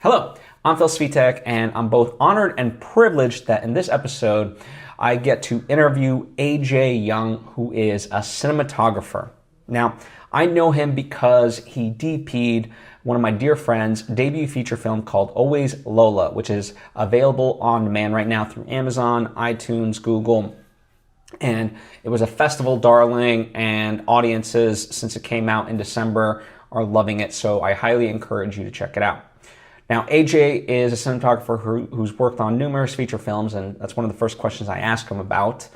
Hello, I'm Svitek, and I'm both honored and privileged that in this episode I get to interview AJ Young, who is a cinematographer. Now, I know him because he DP'd one of my dear friends' debut feature film called Always Lola, which is available on demand right now through Amazon, iTunes, Google. And it was a festival darling, and audiences, since it came out in December, are loving it. So I highly encourage you to check it out. Now, AJ is a cinematographer who's worked on numerous feature films, and that's one of the first questions I ask him about.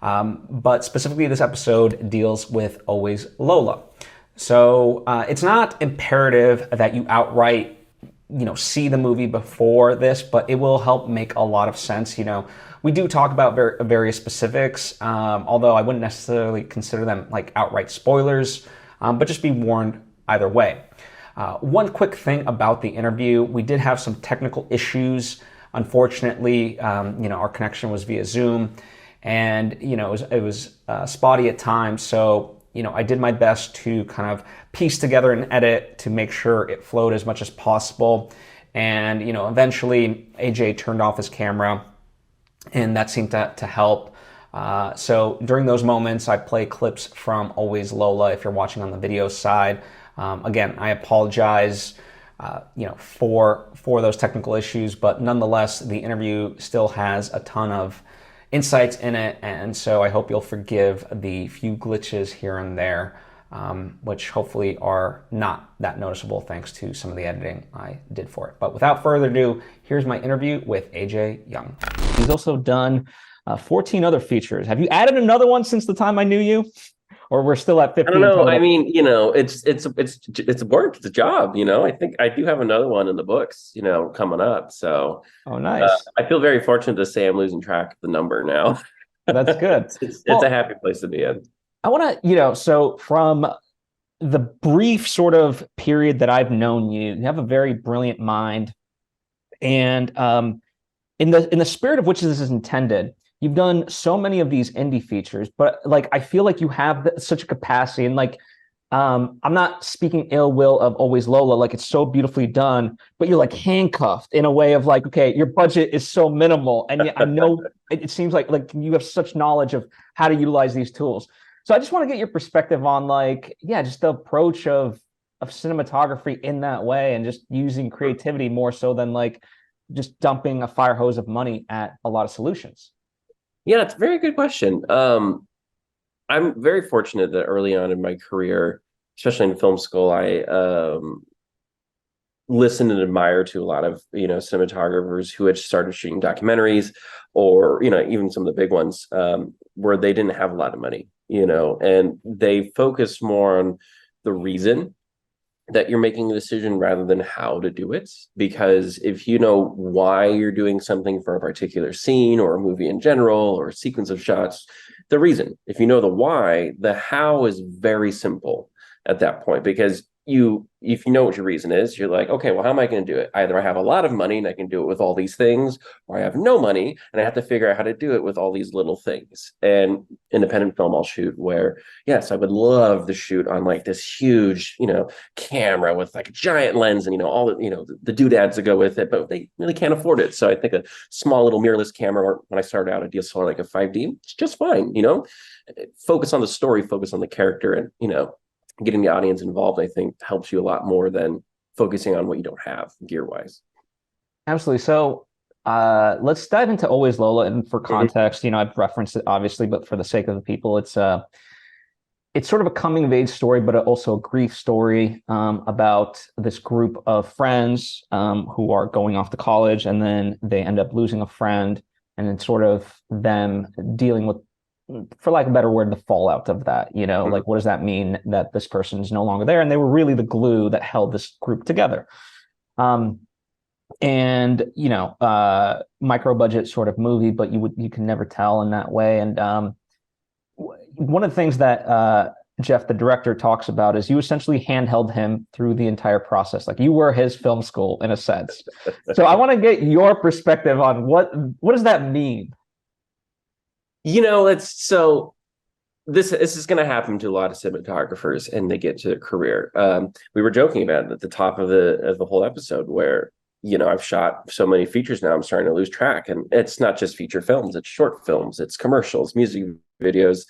But specifically, this episode deals with Always Lola. So it's not imperative that you outright, see the movie before this, but it will help make a lot of sense. We do talk about various specifics, although I wouldn't necessarily consider them like outright spoilers, but just be warned either way. One quick thing about the interview, we did have some technical issues. Unfortunately, our connection was via Zoom, and it was spotty at times. So I did my best to kind of piece together an edit to make sure it flowed as much as possible. And eventually AJ turned off his camera, and that seemed to help. So during those moments, I play clips from Always Lola if you're watching on the video side. Again, I apologize, for those technical issues, but nonetheless, the interview still has a ton of insights in it, and so I hope you'll forgive the few glitches here and there, which hopefully are not that noticeable thanks to some of the editing I did for it. But without further ado, here's my interview with AJ Young. He's also done 14 other features. Have you added another one since the time I knew you? Or we're still at 15 I don't know. total? I mean, it's work. It's a job. I think I do have another one in the books, coming up. So Oh, nice. I feel very fortunate to say I'm losing track of the number now. That's good. It's a happy place to be in. I want to, so from the brief sort of period that I've known you, you have a very brilliant mind. And in the spirit of which this is intended, you've done so many of these indie features, but like I feel like you have such a capacity, and like I'm not speaking ill will of Always Lola, like it's so beautifully done, but you're like handcuffed in a way of like, okay, your budget is so minimal, and yet I know it seems like you have such knowledge of how to utilize these tools. So I just want to get your perspective on just the approach of cinematography in that way, and just using creativity more so than like just dumping a fire hose of money at a lot of solutions. Yeah, it's a very good question. I'm very fortunate that early on in my career, especially in film school, I listened and admired to a lot of cinematographers who had started shooting documentaries, or even some of the big ones, where they didn't have a lot of money, and they focused more on the reason that you're making a decision rather than how to do it. Because if you know why you're doing something for a particular scene or a movie in general or a sequence of shots, the reason, if you know the why, the how is very simple at that point. Because if you know what your reason is, you're like, okay, well, how am I going to do it? Either I have a lot of money and I can do it with all these things, or I have no money and I have to figure out how to do it with all these little things. And independent film I'll shoot where, yes, I would love to shoot on like this huge, camera with like a giant lens and, all the doodads that go with it, but they really can't afford it. So I think a small little mirrorless camera, or when I started out a DSLR, like a 5D, it's just fine, focus on the story, focus on the character, and, getting the audience involved, I think, helps you a lot more than focusing on what you don't have gear-wise. Absolutely. So let's dive into Always Lola. And for context, I've referenced it obviously, but for the sake of the people, it's sort of a coming of age story, but also a grief story about this group of friends who are going off to college, and then they end up losing a friend, and it's sort of them dealing with, for lack of a better word, the fallout of that, like what does that mean that this person is no longer there? And they were really the glue that held this group together. Micro budget sort of movie, but you can never tell in that way. And one of the things that Jeff, the director, talks about is you essentially handheld him through the entire process. Like you were his film school in a sense. So I want to get your perspective on what does that mean? This is going to happen to a lot of cinematographers, and they get to their career. We were joking about it at the top of the whole episode, where I've shot so many features now, I'm starting to lose track. And it's not just feature films, it's short films, it's commercials, music videos,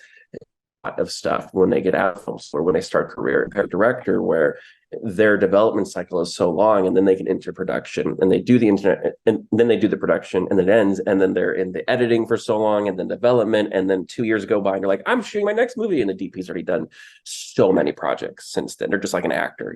of stuff when they get out of film school or when they start career as a director, where their development cycle is so long, and then they get into production and they do the internet, and then they do the production and it ends, and then they're in the editing for so long, and then development, and then 2 years go by and you're like, I'm shooting my next movie, and the DP's already done so many projects since then. They're just like an actor.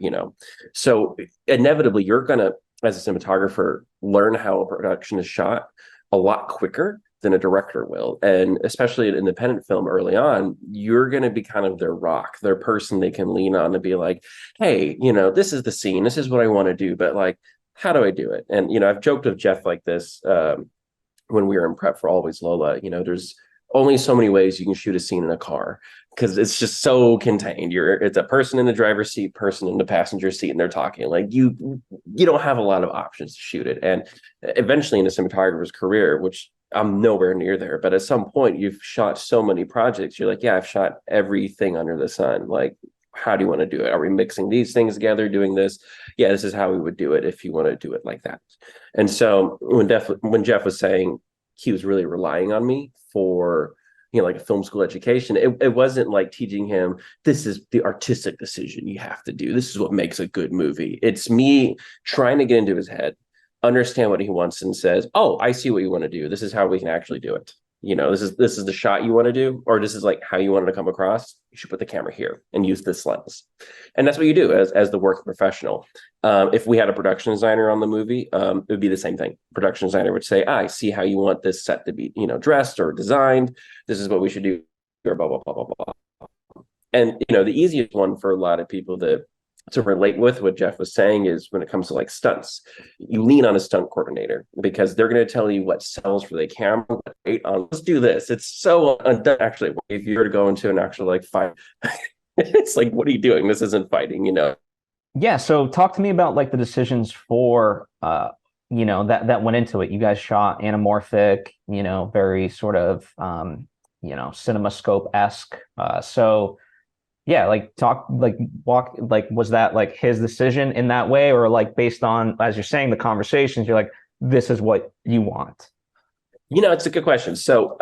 So inevitably you're gonna, as a cinematographer, learn how a production is shot a lot quicker than a director will. And especially in independent film early on, you're going to be kind of their rock, their person they can lean on to be like, hey, this is the scene, this is what I want to do, but like, how do I do it? And, I've joked with Jeff like this when we were in prep for Always Lola, there's only so many ways you can shoot a scene in a car because it's just so contained. It's a person in the driver's seat, person in the passenger seat, and they're talking. Like you don't have a lot of options to shoot it. And eventually in a cinematographer's career, which I'm nowhere near there, but at some point you've shot so many projects, you're like, yeah, I've shot everything under the sun. Like, how do you want to do it? Are we mixing these things together, doing this? Yeah, this is how we would do it if you want to do it like that. And so when Jeff was saying he was really relying on me for like a film school education, it wasn't like teaching him, this is the artistic decision you have to do, this is what makes a good movie. It's me trying to get into his head, understand what he wants, and says, oh, I see what you want to do, this is how we can actually do it. This is the shot you want to do, or this is like how you want it to come across. You should put the camera here and use this lens. And that's what you do as the working professional. If we had a production designer on the movie, it would be the same thing. Production designer would say, I see how you want this set to be, dressed or designed. This is what we should do, or blah, blah, blah, blah, blah. And, the easiest one for a lot of people to relate with what Jeff was saying is when it comes to like stunts, you lean on a stunt coordinator because they're going to tell you what sells for the camera. Let's do this. It's so undone. Actually, if you were to go into an actual like fight, it's like, what are you doing? This isn't fighting, Yeah. So talk to me about like the decisions for, that went into it. You guys shot anamorphic, very sort of, CinemaScope-esque. So yeah, like walk, like, was that like his decision in that way, or like based on, as you're saying, the conversations, you're like, this is what you want? It's a good question. So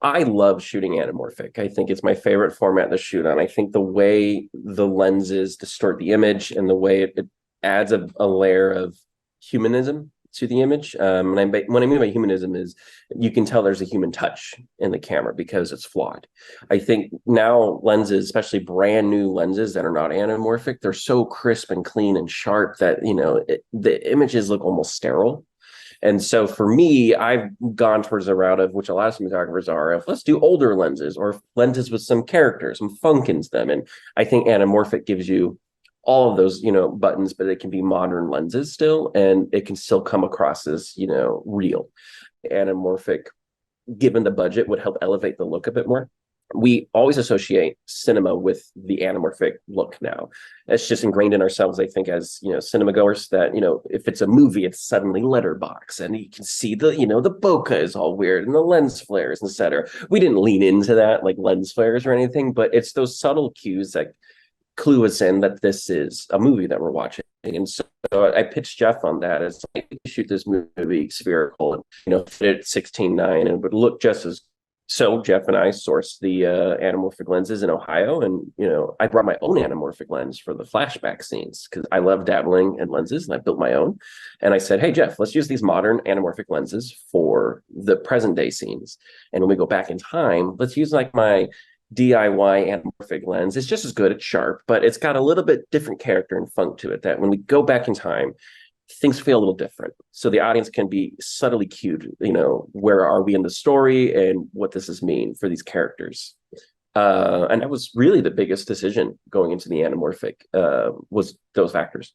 I love shooting anamorphic. I think it's my favorite format to shoot on. I think the way the lenses distort the image and the way it adds a layer of humanism to the image. And what I mean by humanism is you can tell there's a human touch in the camera because it's flawed. I think now lenses, especially brand new lenses that are not anamorphic, they're so crisp and clean and sharp that, the images look almost sterile. And so for me, I've gone towards the route of, which a lot of cinematographers are, of let's do older lenses or lenses with some character, some funk in them. And I think anamorphic gives you all of those, buttons, but it can be modern lenses still, and it can still come across as, real. Anamorphic, given the budget, would help elevate the look a bit more. We always associate cinema with the anamorphic look now. It's just ingrained in ourselves, I think, as cinema goers, that if it's a movie, it's suddenly letterbox, and you can see the the bokeh is all weird and the lens flares, etc. We didn't lean into that like lens flares or anything, but it's those subtle cues that clue us in that this is a movie that we're watching. And so I pitched Jeff on that as like, shoot this movie spherical and fit it 16:9 and it would look just as. So Jeff and I sourced the anamorphic lenses in Ohio, and I brought my own anamorphic lens for the flashback scenes because I love dabbling in lenses, and I built my own. And I said, hey Jeff, let's use these modern anamorphic lenses for the present day scenes. And when we go back in time, let's use like my DIY anamorphic lens. It's just as good, it's sharp, but it's got a little bit different character and funk to it that when we go back in time, things feel a little different. So the audience can be subtly cued, where are we in the story and what does this mean for these characters? And that was really the biggest decision going into the anamorphic, was those factors.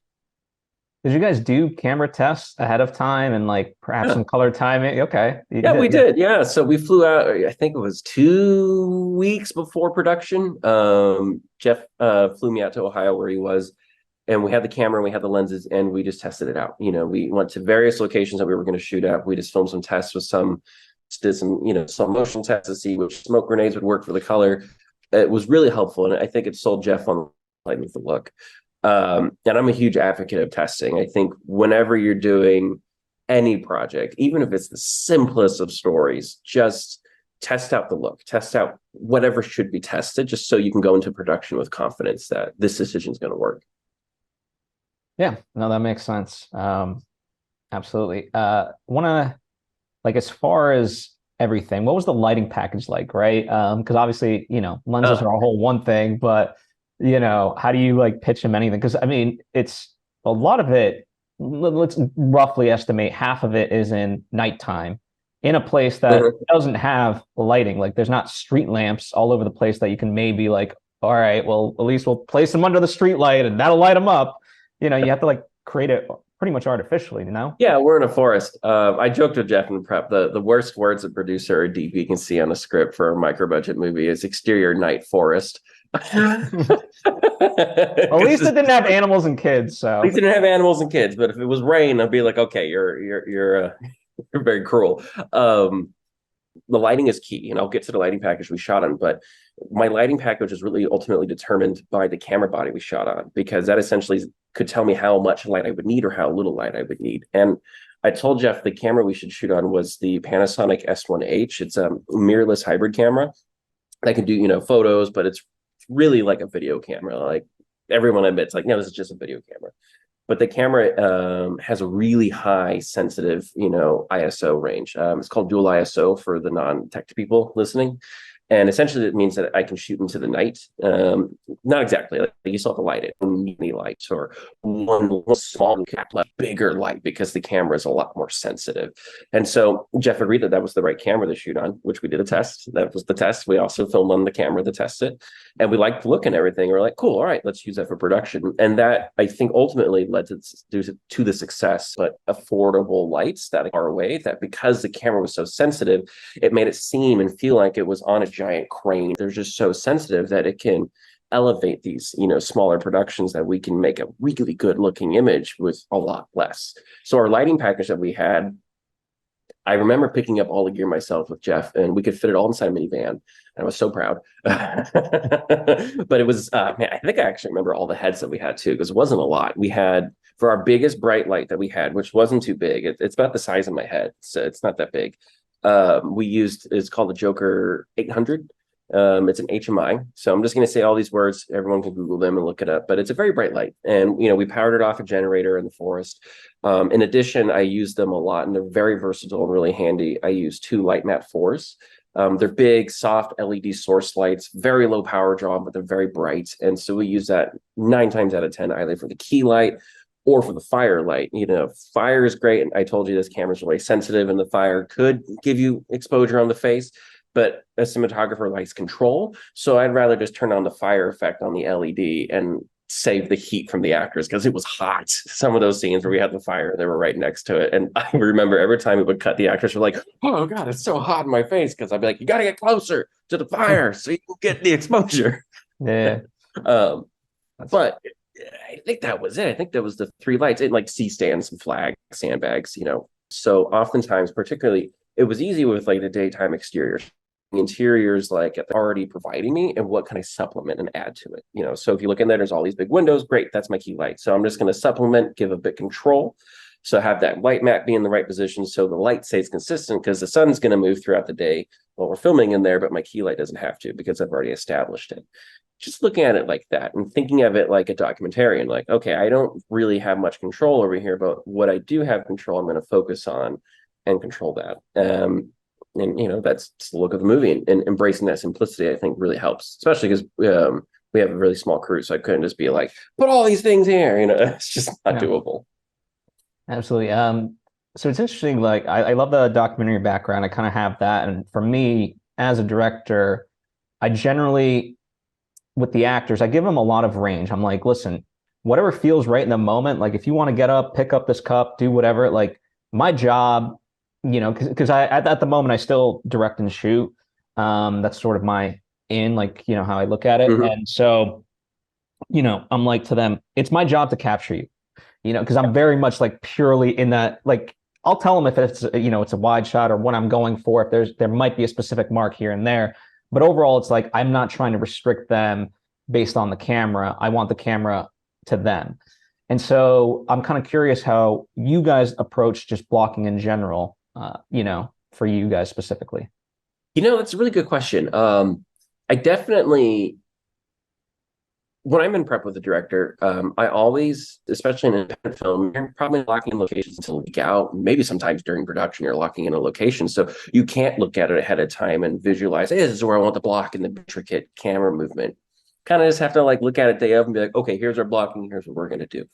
Did you guys do camera tests ahead of time and like perhaps some color timing? Okay. Yeah, we did. Yeah. So we flew out, I think it was 2 weeks before production. Jeff flew me out to Ohio where he was, and we had the camera, we had the lenses, and we just tested it out. We went to various locations that we were going to shoot at. We just filmed some tests with did some motion tests to see which smoke grenades would work for the color. It was really helpful, and I think it sold Jeff on like with the look. And I'm a huge advocate of testing. I think whenever you're doing any project, even if it's the simplest of stories, just test out the look, test out whatever should be tested, just so you can go into production with confidence that this decision is going to work. Yeah, no, that makes sense. Absolutely. Want to like as far as everything, what was the lighting package like, right? Because obviously, lenses Uh, are a whole one thing, but how do you like pitch them anything? Because I mean, it's a lot of it. Let's roughly estimate half of it is in nighttime in a place that doesn't have lighting. Like there's not street lamps all over the place that you can maybe like, all right, well, at least we'll place them under the street light and that'll light them up. You have to like create it pretty much artificially. Yeah, we're in a forest. I joked with Jeff in prep. The worst words a producer or DP can see on a script for a micro budget movie is exterior night forest. At least it didn't have animals and kids, At so least it didn't have animals and kids. But if it was rain, I'd be like, okay, you're you're very cruel. The lighting is key, and I'll get to the lighting package we shot on. But my lighting package is really ultimately determined by the camera body we shot on, because that essentially could tell me how much light I would need or how little light I would need. And I told Jeff the camera we should shoot on was the Panasonic S1H. It's a mirrorless hybrid camera that can do photos, but it's really like a video camera. Like everyone admits, like, no, this is just a video camera. But the camera has a really high sensitive, ISO range. It's called dual ISO for the non-tech people listening. And essentially, it means that I can shoot into the night. Not exactly. Like you still have to light it. Many lights or one small bigger light, because the camera is a lot more sensitive. And so Jeff agreed that that was the right camera to shoot on, which we did a test. That was the test. We also filmed on the camera to test it. And we liked the look and everything. We're like, cool, all right, let's use that for production. And that, I think, ultimately led to the success, but affordable lights that are away, that because the camera was so sensitive, it made it seem and feel like it was on a giant crane. They're just so sensitive that it can elevate these, smaller productions, that we can make a really good looking image with a lot less. So our lighting package that we had, I remember picking up all the gear myself with Jeff, and we could fit it all inside a minivan. And I was so proud. But it was, man, I think I actually remember all the heads that we had too, because it wasn't a lot. We had, for our biggest bright light that we had, which wasn't too big, it's about the size of my head, so it's not that big. We used, it's called the Joker 800. It's an HMI. So I'm just going to say all these words. Everyone can Google them and look it up. But it's a very bright light. And, we powered it off a generator in the forest. In addition, I use them a lot, and they're very versatile and really handy. I use two light mat 4s. They're big, soft LED source lights, very low power draw, but they're very bright. And so we use that 9 times out of 10, either for the key light or for the fire light. Fire is great. And I told you this camera's really sensitive, and the fire could give you exposure on the face, but a cinematographer likes control. So I'd rather just turn on the fire effect on the LED and save the heat from the actors, because it was hot. Some of those scenes where we had the fire, they were right next to it. And I remember every time we would cut, the actors were like, oh God, it's so hot in my face. Because I'd be like, you got to get closer to the fire so you can get the exposure. yeah. But I think that was it. I think that was the 3 lights, and like C-stands and flags, sandbags, So oftentimes, particularly, it was easy with like the daytime exteriors. Interiors like already providing me, and what can I supplement and add to it. So if you look in there's all these big windows, great, that's my key light. So I'm just going to supplement, give a bit control, so have that light mat be in the right position so the light stays consistent, because the sun's going to move throughout the day while we're filming in there, but my key light doesn't have to, because I've already established it. Just looking at it like that and thinking of it like a documentarian, like, okay, I don't really have much control over here, but what I do have control, I'm going to focus on and control that. And that's the look of the movie, and embracing that simplicity, I think, really helps, especially because we have a really small crew, so I couldn't just be like, put all these things here. It's just not doable. Absolutely. So it's interesting. Like, I love the documentary background. I kind of have that, and for me as a director, I generally, with the actors, I give them a lot of range. I'm like, listen, whatever feels right in the moment. Like, if you want to get up, pick up this cup, do whatever. Like, my job, because I at the moment I still direct and shoot. That's sort of my like, how I look at it. Mm-hmm. And so, I'm like to them, it's my job to capture you, because I'm very much like purely in that, like, I'll tell them if it's, it's a wide shot or what I'm going for, if there might be a specific mark here and there. But overall, it's like, I'm not trying to restrict them based on the camera. I want the camera to them. And so I'm kind of curious how you guys approach just blocking in general, for you guys specifically. That's a really good question. I definitely, when I'm in prep with the director, I always, especially in independent film, you're probably locking in locations until a week out. Maybe sometimes during production, you're locking in a location. So you can't look at it ahead of time and visualize, hey, this is where I want the block and the intricate camera movement. Kind of just have to like look at it day of and be like, okay, here's our blocking, here's what we're going to do.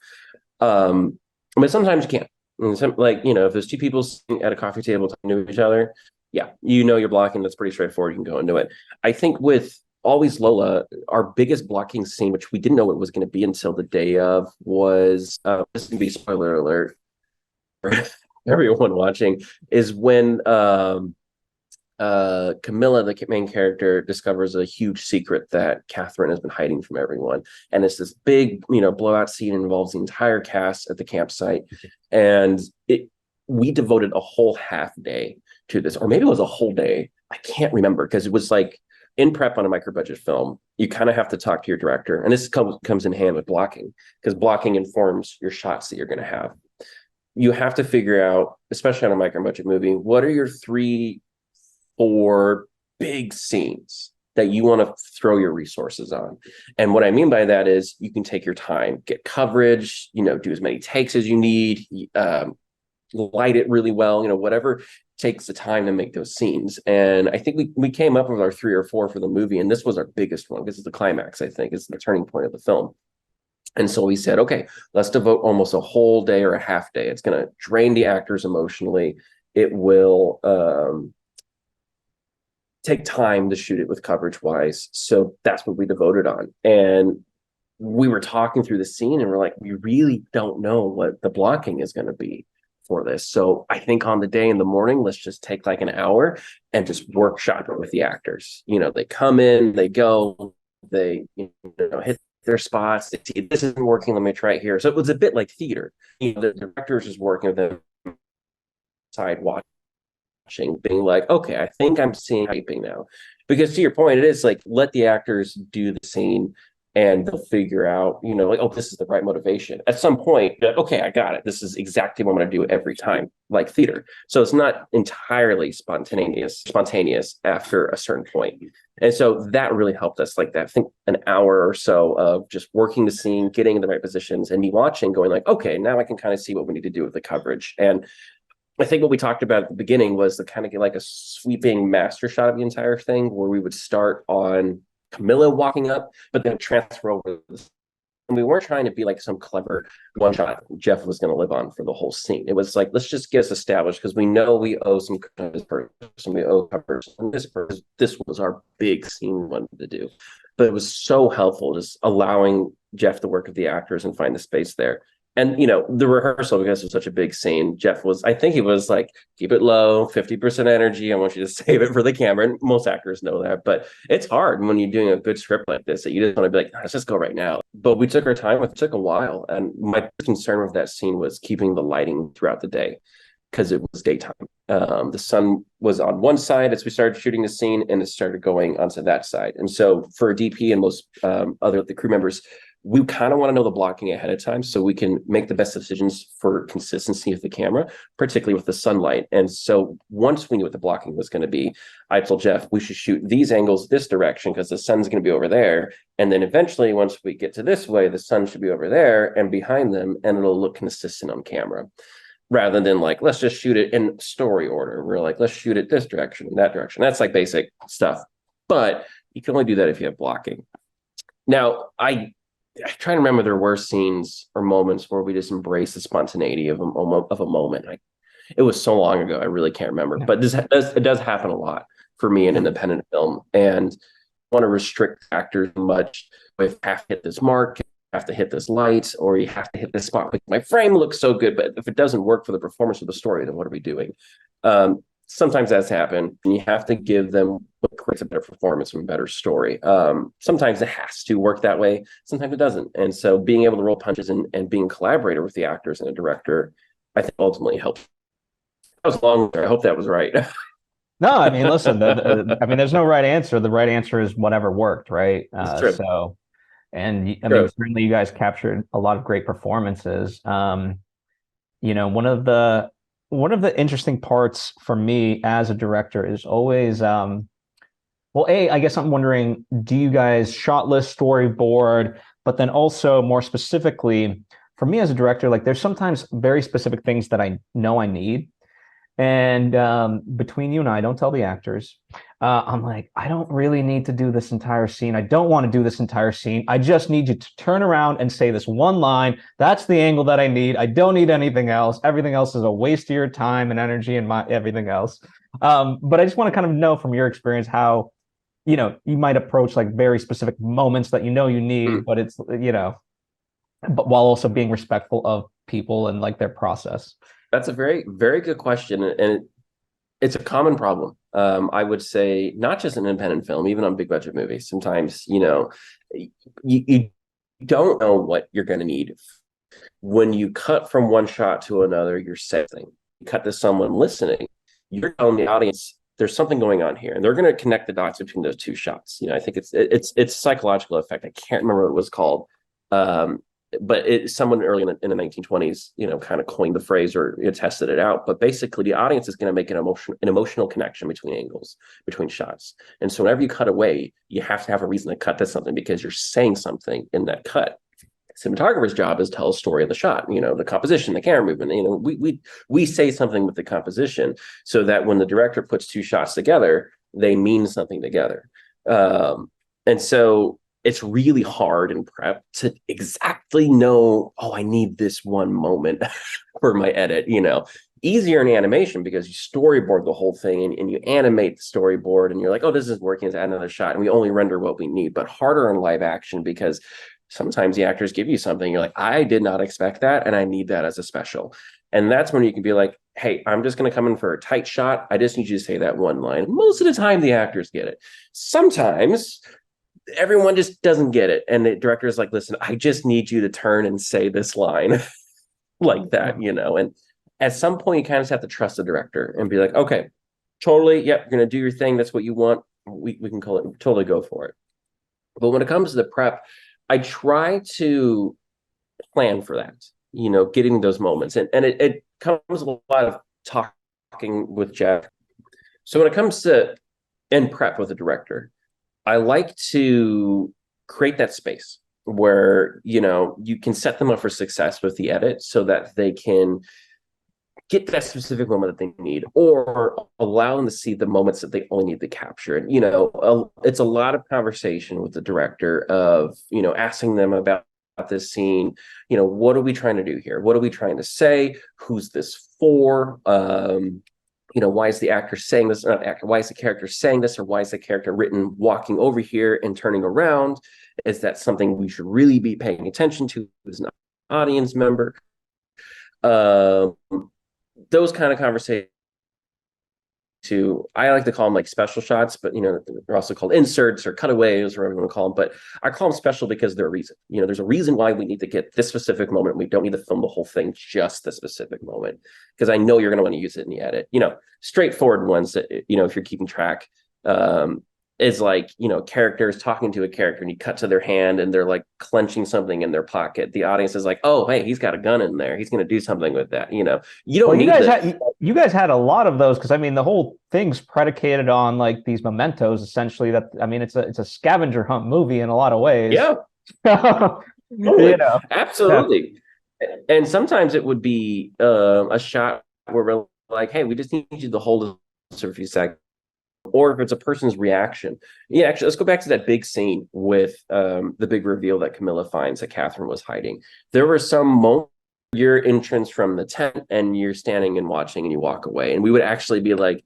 But sometimes you can't. And if there's two people sitting at a coffee table talking to each other, yeah, you're blocking. That's pretty straightforward. You can go into it. I think with Always Lola, our biggest blocking scene, which we didn't know it was going to be until the day of, was this is going to be spoiler alert for everyone watching, is when Camilla, the main character, discovers a huge secret that Catherine has been hiding from everyone. And it's this big, blowout scene, involves the entire cast at the campsite. And we devoted a whole half day to this, or maybe it was a whole day. I can't remember, because it was like in prep on a micro budget film, you kind of have to talk to your director. And this comes in hand with blocking, because blocking informs your shots that you're going to have. You have to figure out, especially on a micro budget movie, what are your 3-4 big scenes that you want to throw your resources on. And what I mean by that is you can take your time, get coverage, do as many takes as you need, light it really well, whatever takes the time to make those scenes. And I think we came up with our 3 or 4 for the movie, and this was our biggest one. This is the climax, I think. It's the turning point of the film. And so we said, okay, let's devote almost a whole day or a half day. It's going to drain the actors emotionally. It will take time to shoot it with coverage wise. So that's what we devoted on. And we were talking through the scene and we're like, we really don't know what the blocking is going to be for this. So I think on the day in the morning, let's just take like an hour and just workshop it with the actors. They come in, they go, they hit their spots, they see this isn't working, let me try it here. So it was a bit like theater. The directors is working with them side watching, being like, okay, I think I'm seeing typing now. Because to your point, it is like, let the actors do the scene and they'll figure out, like, oh, this is the right motivation. At some point, okay, I got it. This is exactly what I'm going to do every time, like theater. So it's not entirely spontaneous after a certain point. And so that really helped us, like that, I think an hour or so of just working the scene, getting in the right positions, and me watching, going like, okay, now I can kind of see what we need to do with the coverage. And I think what we talked about at the beginning was to kind of get like a sweeping master shot of the entire thing, where we would start on Camilla walking up, but then transfer over. And we weren't trying to be like some clever one shot Jeff was going to live on for the whole scene. It was like, let's just get us established, because we know we owe some person, we owe covers on this person. This was our big scene we wanted to do. But it was so helpful just allowing Jeff to work with the actors and find the space there. And the rehearsal, because it was such a big scene, Jeff was, I think he was like, keep it low, 50% energy. I want you to save it for the camera. And most actors know that, but it's hard when you're doing a good script like this that you just want to be like, let's just go right now. But we took our time. It took a while. And my concern with that scene was keeping the lighting throughout the day, because it was daytime. The sun was on one side as we started shooting the scene, and it started going onto that side. And so for a DP and most the crew members, we kind of want to know the blocking ahead of time so we can make the best decisions for consistency of the camera, particularly with the sunlight. And so once we knew what the blocking was going to be, I told Jeff, we should shoot these angles this direction because the sun's going to be over there. And then eventually, once we get to this way, the sun should be over there and behind them, and it'll look consistent on camera. Rather than like, let's just shoot it in story order. We're like, let's shoot it this direction and that direction. That's like basic stuff. But you can only do that if you have blocking. Now, I try to remember there were scenes or moments where we just embrace the spontaneity of a moment. It was so long ago, I really can't remember. But it does happen a lot for me in independent film. And I want to restrict actors much with have to hit this mark, have to hit this light, or you have to hit this spot. Like, my frame looks so good, but if it doesn't work for the performance of the story, then what are we doing? Sometimes that's happened, and you have to give them what creates a better performance and a better story. Sometimes it has to work that way. Sometimes it doesn't. And so being able to roll punches and being a collaborator with the actors and the director, I think ultimately helped. That was long. I hope that was right. No, I mean, listen, there's no right answer. The right answer is whatever worked, right? It's true. So And I mean, True. certainly you guys captured a lot of great performances. You know, one of the interesting parts for me as a director is always well, A, I guess I'm wondering, do you guys shot list, storyboard, but then also more specifically, for me as a director, like there's sometimes very specific things that I know I need. And between you and I, don't tell the actors. I'm like, I don't really need to do this entire scene. I don't want to do this entire scene. I just need you to turn around and say this one line. That's the angle that I need. I don't need anything else. Everything else is a waste of your time and energy and my everything else. But I just want to kind of know from your experience how, you know, you might approach like very specific moments that you know you need, Mm. but it's, you know, but while also being respectful of people and like their process. That's a very, very good question, and it's a common problem. I would say not just in independent film, even on big budget movies. Sometimes, you don't know what you're going to need when you cut from one shot to another. You're saying, you cut to someone listening, you're telling the audience there's something going on here, and they're going to connect the dots between those two shots. I think it's psychological effect. I can't remember what it was called. Um, but someone early in the 1920s, kind of coined the phrase or tested it out. But basically, the audience is going to make an emotional connection between angles, between shots. And so whenever you cut away, you have to have a reason to cut to something because you're saying something in that cut. Cinematographer's job is to tell a story of the shot, the composition, the camera movement. We say something with the composition so that when the director puts two shots together, they mean something together. And so it's really hard in prep to exactly know, oh, I need this one moment for my edit. Easier in animation because you storyboard the whole thing and you animate the storyboard and you're like, oh, this is working, let's add another shot, and we only render what we need. But harder in live action because sometimes the actors give you something, you're like, I did not expect that, and I need that as a special. And that's when you can be like, hey, I'm just going to come in for a tight shot. I just need you to say that one line. Most of the time, the actors get it. Sometimes everyone just doesn't get it. And the director is like, listen, I just need you to turn and say this line like that, And at some point, you kind of just have to trust the director and be like, okay, totally, yep, you're going to do your thing. That's what you want. We can call it, totally go for it. But when it comes to the prep, I try to plan for that, getting those moments. And it comes with a lot of talking with Jeff. So when it comes to in prep with a director, I like to create that space where, you can set them up for success with the edit so that they can get that specific moment that they need or allow them to see the moments that they only need to capture. And, it's a lot of conversation with the director of, asking them about this scene, what are we trying to do here? What are we trying to say? Who's this for? Why is the actor saying this? Not actor, why is the character saying this? Or why is the character written walking over here and turning around? Is that something we should really be paying attention to as an audience member? Um, those kind of conversations I like to call them like special shots, but they're also called inserts or cutaways or whatever you want to call them. But I call them special because there's a reason. There's a reason why we need to get this specific moment. We don't need to film the whole thing, just the specific moment, because I know you're going to want to use it in the edit. Straightforward ones that, if you're keeping track, is like, characters talking to a character and you cut to their hand and they're like clenching something in their pocket. The audience is like, oh, hey, he's got a gun in there. He's going to do something with that. You Well, don't need this. you guys had a lot of those because I mean the whole thing's predicated on like these mementos essentially that I mean it's a scavenger hunt movie in a lot of ways. Yeah, You totally. know. Yeah. Absolutely. And sometimes it would be a shot where we're like, hey, we just need you to hold this for a few seconds. Or if it's a person's reaction. Yeah, actually, let's go back to that big scene with the big reveal that Camilla finds that Catherine was hiding. There were some moments your entrance from the tent and you're standing and watching and you walk away. And we would actually be like,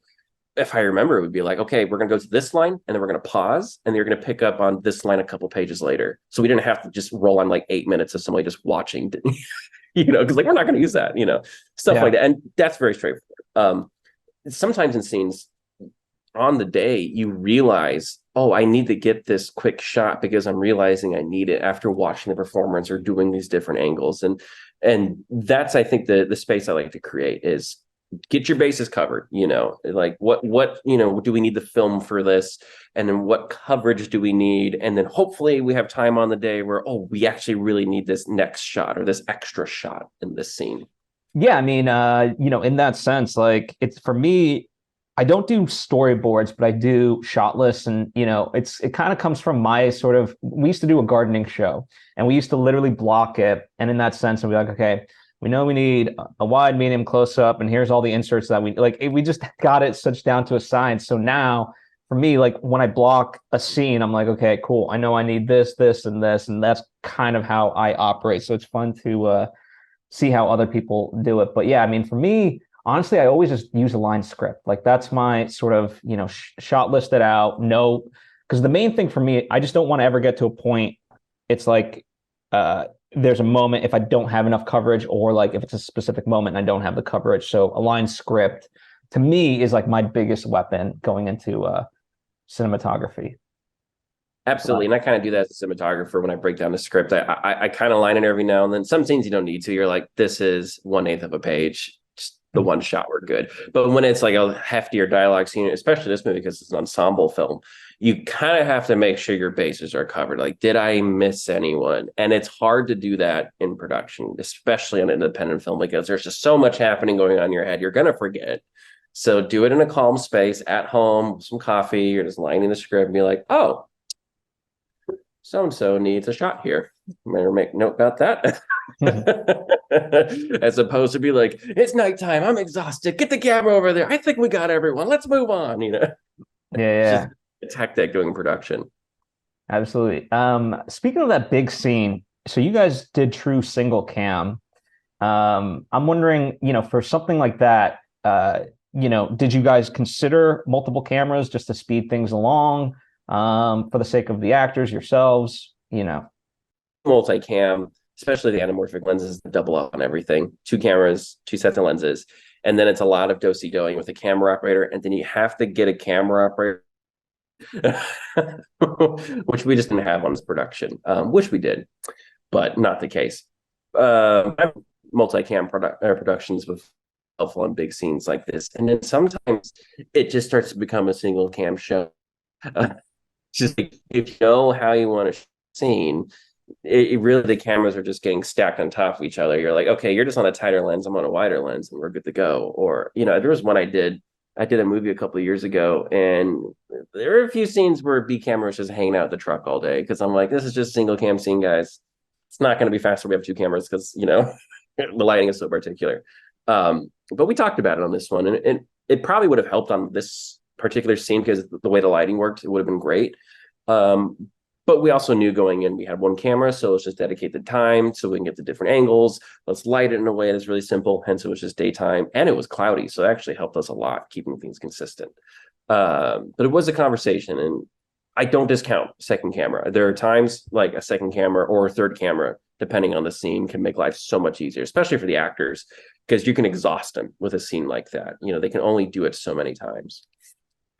if I remember, it would be like, okay, we're going to go to this line and then we're going to pause and you're going to pick up on this line a couple pages later. So we didn't have to just roll on like 8 minutes of somebody just watching, because like we're not going to use that, stuff Yeah. like that. And that's very straightforward. Sometimes in scenes, on the day you realize, oh, I need to get this quick shot because I'm realizing I need it after watching the performance or doing these different angles. And that's, I think, the space I like to create is get your bases covered, like what do we need to film for this, and then what coverage do we need, and then hopefully we have time on the day where, oh, we actually really need this next shot or this extra shot in this scene. Yeah, I mean, in that sense, like it's for me, I don't do storyboards, but I do shot lists, and it kind of comes from my sort of. We used to do a gardening show, and we used to literally block it, and in that sense, and be like, okay, we know we need a wide, medium, close up, and here's all the inserts that we like. We just got it such down to a science. So now, for me, like when I block a scene, I'm like, okay, cool. I know I need this, this, and this, and that's kind of how I operate. So it's fun to see how other people do it. But yeah, I mean, for me, honestly, I always just use a line script. Like that's my sort of, shot listed out. No, because the main thing for me, I just don't want to ever get to a point. It's like there's a moment if I don't have enough coverage, or like if it's a specific moment and I don't have the coverage. So a line script to me is like my biggest weapon going into cinematography. Absolutely. And I kind of do that as a cinematographer when I break down the script. I kind of line it every now and then. Some scenes you don't need to. You're like, this is 1/8 of a page. Just the one shot, we're good. But when it's like a heftier dialogue scene, especially this movie because it's an ensemble film, you kind of have to make sure your bases are covered. Like, did I miss anyone? And it's hard to do that in production, especially on an independent film, because there's just so much happening going on in your head. You're going to forget. So do it in a calm space at home, some coffee. You're just lining the script and be like, oh, so-and-so needs a shot here. Better make note about that. As opposed to be like, it's nighttime, I'm exhausted, get the camera over there, I think we got everyone, let's move on. Yeah, It's just yeah, it's hectic doing production. absolutely. Speaking of that big scene, so you guys did true single cam. I'm wondering, for something like that, did you guys consider multiple cameras just to speed things along, for the sake of the actors, yourselves, Multicam, especially the anamorphic lenses, double up on everything. Two cameras, two sets of lenses, and then it's a lot of do-si-doing with a camera operator, and then you have to get a camera operator, which we just didn't have on this production, which we did, but not the case. Multicam productions with helpful on big scenes like this, and then sometimes it just starts to become a single cam show. Just like, if you know how you want to scene, it really, the cameras are just getting stacked on top of each other. You're like, okay, you're just on a tighter lens, I'm on a wider lens, and we're good to go. Or there was one I did a movie a couple of years ago, and there were a few scenes where B camera was just hanging out the truck all day because I'm like, this is just single cam scene, guys. It's not going to be faster. We have two cameras because the lighting is so particular. But we talked about it on this one, and it probably would have helped on this particular scene because the way the lighting worked, it would have been great. But we also knew going in we had one camera, so let's just dedicate the time so we can get the different angles. Let's light it in a way that's really simple. Hence, it was just daytime, and it was cloudy, so it actually helped us a lot keeping things consistent. But it was a conversation, and I don't discount second camera. There are times like a second camera or a third camera, depending on the scene, can make life so much easier, especially for the actors, because you can exhaust them with a scene like that. They can only do it so many times.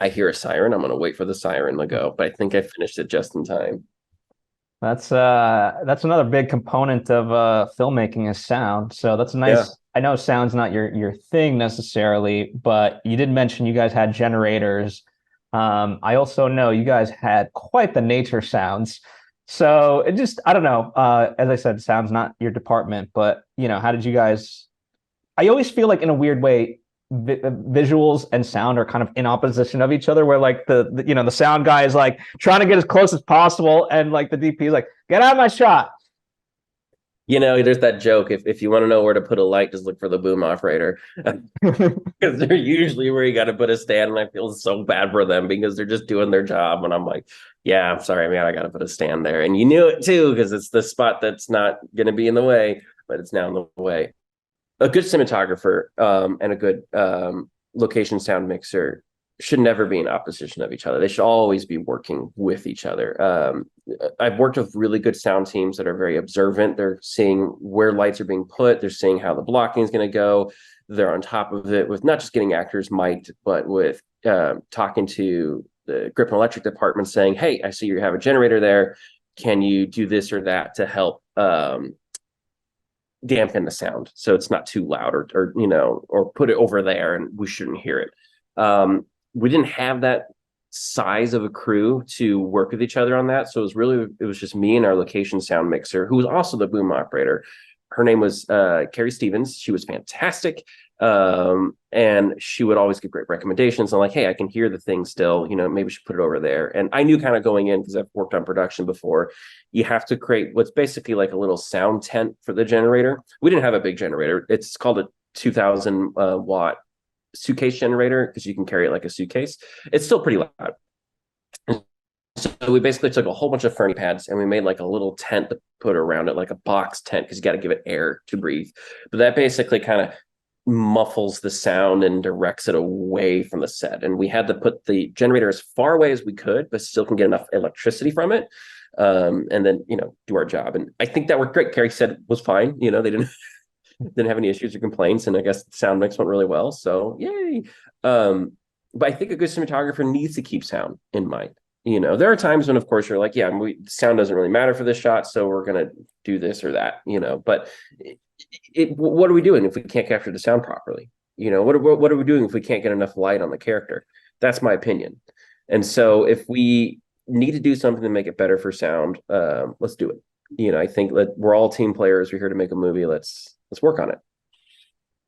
I hear a siren. I'm going to wait for the siren to go, but I think I finished it just in time. That's another big component of filmmaking is sound. So that's a Yeah. nice. I know sound's not your thing necessarily, but you did mention you guys had generators. I also know you guys had quite the nature sounds. So it just, I don't know. As I said, sound's not your department, but how did you guys? I always feel like in a weird way, visuals and sound are kind of in opposition of each other. Where like the sound guy is like trying to get as close as possible, and like the DP is like, get out of my shot. There's that joke. If you want to know where to put a light, just look for the boom operator. Because they're usually where you got to put a stand. And I feel so bad for them because they're just doing their job. And I'm like, yeah, I'm sorry, man. I got to put a stand there. And you knew it too, because it's the spot that's not going to be in the way, but it's now in the way. A good cinematographer and a good location sound mixer should never be in opposition of each other. They should always be working with each other. I've worked with really good sound teams that are very observant. They're seeing where lights are being put. They're seeing how the blocking is going to go. They're on top of it with not just getting actors mic'd, but with talking to the grip and electric department saying, hey, I see you have a generator there. Can you do this or that to help dampen the sound so it's not too loud, or or put it over there and we shouldn't hear it. We didn't have that size of a crew to work with each other on that, so it was just me and our location sound mixer, who was also the boom operator. Her name was Carrie Stevens. She was fantastic. And she would always give great recommendations on, like, hey, I can hear the thing still, maybe we should put it over there. And I knew kind of going in, because I've worked on production before, you have to create what's basically like a little sound tent for the generator. We didn't have a big generator. It's called a 2000 watt suitcase generator, because you can carry it like a suitcase. It's still pretty loud. So we basically took a whole bunch of Fernie pads and we made like a little tent to put around it, like a box tent, because you got to give it air to breathe. But that basically kind of muffles the sound and directs it away from the set. And we had to put the generator as far away as we could, but still can get enough electricity from it. And then, do our job. And I think that worked great. Carrie said it was fine. They didn't have any issues or complaints. And I guess the sound mix went really well. So yay. But I think a good cinematographer needs to keep sound in mind. There are times when, of course, you're like, yeah, sound doesn't really matter for this shot, so we're going to do this or that, but what are we doing if we can't capture the sound properly? What are we doing if we can't get enough light on the character? That's my opinion. And so if we need to do something to make it better for sound, let's do it. I think we're all team players. We're here to make a movie. Let's work on it.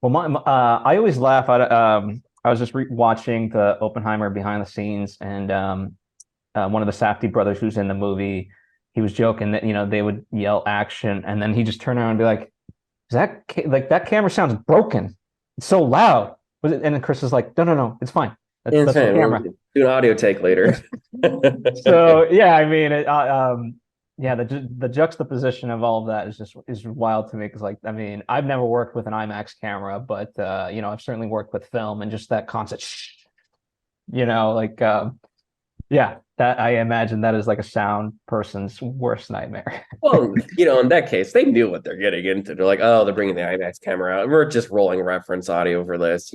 Well, I always laugh at I was just watching the Oppenheimer behind the scenes, and one of the Safdie brothers who's in the movie, he was joking that they would yell action, and then he just turned around and be like, "Is that camera sounds broken? It's so loud." Was it? And then Chris is like, "No, it's fine. That's the camera." We'll do an audio take later. So yeah, I mean, yeah, the juxtaposition of all of that is wild to me, because like, I mean, I've never worked with an IMAX camera, but I've certainly worked with film, and just that concept, like. Yeah, that I imagine that is like a sound person's worst nightmare. Well, in that case, they knew what they're getting into. They're like, oh, they're bringing the IMAX camera out. We're just rolling reference audio for this,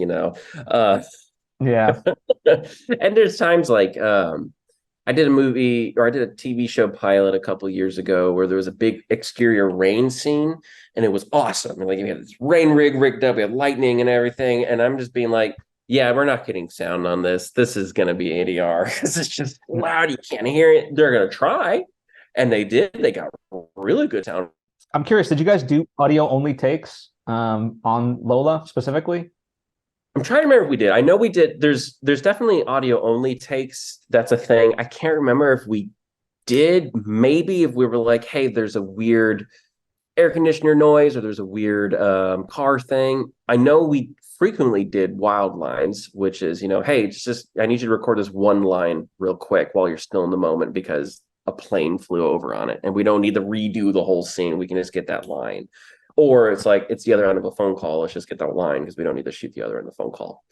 Yeah. And there's times like I did a movie, or I did a TV show pilot a couple of years ago, where there was a big exterior rain scene, and it was awesome. And like, we had this rain rig rigged up, we had lightning and everything, and I'm just being like, yeah, we're not getting sound on this. This is going to be ADR, because it's just loud. You can't hear it. They're going to try. And they did. They got really good sound. I'm curious, did you guys do audio only takes on Lola specifically? I'm trying to remember if we did. I know we did. There's definitely audio only takes. That's a thing. I can't remember if we did. Maybe if we were like, hey, there's a weird air conditioner noise, or there's a weird car thing. I know we frequently did wild lines, which is, hey, it's just, I need you to record this one line real quick while you're still in the moment, because a plane flew over on it and we don't need to redo the whole scene. We can just get that line. Or it's like, it's the other end of a phone call. Let's just get that line, because we don't need to shoot the other end of the phone call.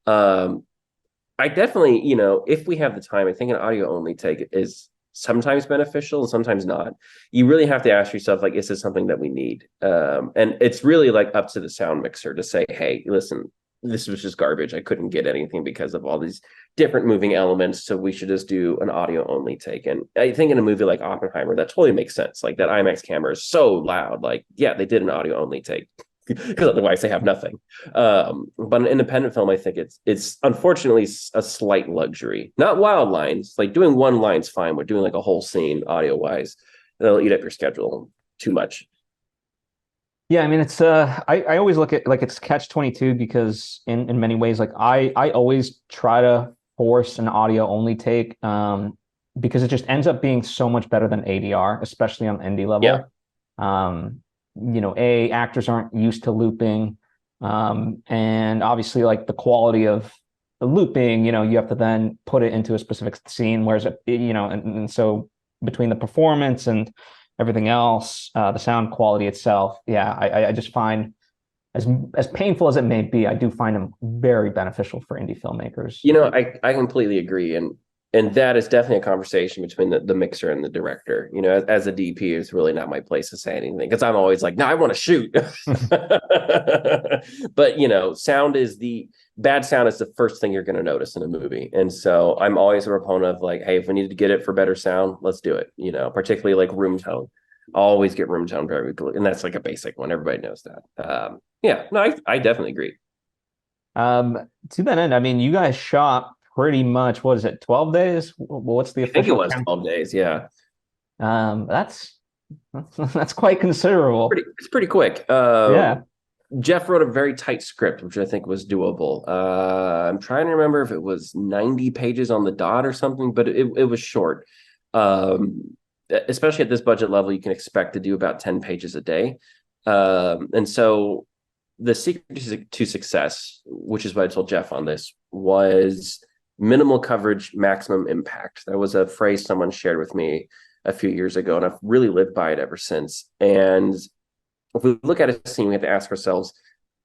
I definitely, if we have the time, I think an audio only take is sometimes beneficial and sometimes not. You really have to ask yourself, like, is this something that we need? And it's really like up to the sound mixer to say, hey, listen, this was just garbage. I couldn't get anything because of all these different moving elements, so we should just do an audio only take. And I think in a movie like Oppenheimer, that totally makes sense. Like, that IMAX camera is so loud. Like, yeah, they did an audio only take, because otherwise they have nothing. But an independent film, I think it's unfortunately a slight luxury. Not wild lines. Like, doing one line's fine, but doing like a whole scene audio wise, that'll eat up your schedule too much. Yeah, I mean, it's I always look at like it's catch-22, because in many ways, like I always try to force an audio only take, because it just ends up being so much better than ADR, especially on indie Yeah. level. Actors aren't used to looping, and obviously, like, the quality of the looping, you have to then put it into a specific scene, whereas and so between the performance and everything else, the sound quality itself, yeah, I just find, as painful as it may be, I do find them very beneficial for indie filmmakers. I completely agree. And that is definitely a conversation between the mixer and the director. As a DP, it's really not my place to say anything, because I'm always like, no, I want to shoot. But bad sound is the first thing you're going to notice in a movie. And so I'm always a proponent of, like, hey, if we need to get it for better sound, let's do it, particularly like room tone. Always get room tone very quickly, and that's like a basic one. Everybody knows that. Yeah, no, I definitely agree. To that end, I mean, you guys shot pretty much, what is it, 12 days? What's the I think it official was count? 12 days. Yeah, That's that's quite considerable. it's pretty quick. Yeah. Jeff wrote a very tight script, which I think was doable. I'm trying to remember if it was 90 pages on the dot or something, but it was short. Especially at this budget level, you can expect to do about 10 pages a day. And so the secret to success, which is what I told Jeff on this, was minimal coverage, maximum impact. That was a phrase someone shared with me a few years ago, and I've really lived by it ever since. And if we look at a scene, we have to ask ourselves,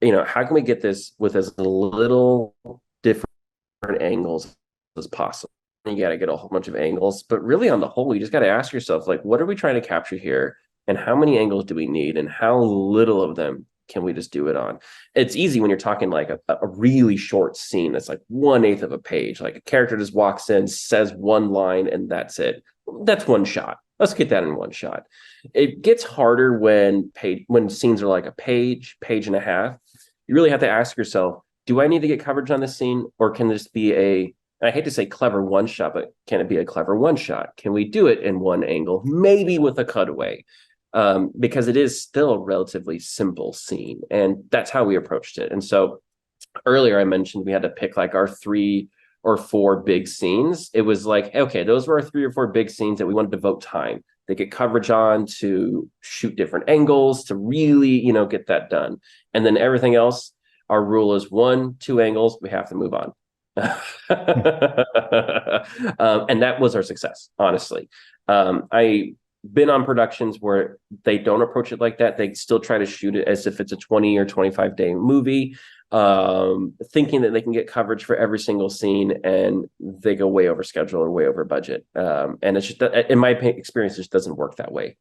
how can we get this with as little different angles as possible? You got to get a whole bunch of angles, but really on the whole, you just got to ask yourself, like, what are we trying to capture here? And how many angles do we need? And how little of them can we just do it on? It's easy when you're talking like a really short scene that's like 1/8 of a page. Like a character just walks in, says one line, and that's it. That's one shot. Let's get that in one shot. It gets harder when scenes are like a page and a half. You really have to ask yourself, do I need to get coverage on this scene, or can this be I hate to say clever one shot, but can it be a clever one shot? Can we do it in one angle, maybe with a cutaway? Because it is still a relatively simple scene, and that's how we approached it. And so earlier I mentioned we had to pick like our 3 or 4 big scenes. It was like, okay, those were our 3 or 4 big scenes that we wanted to devote time to get coverage on, to shoot different angles, to really, get that done. And then everything else, our rule is 1, 2 angles, we have to move on. And that was our success, honestly. I been on productions where they don't approach it like that. They still try to shoot it as if it's a 20 or 25 day movie, thinking that they can get coverage for every single scene, and they go way over schedule or way over budget. And it's just, in my experience, it just doesn't work that way.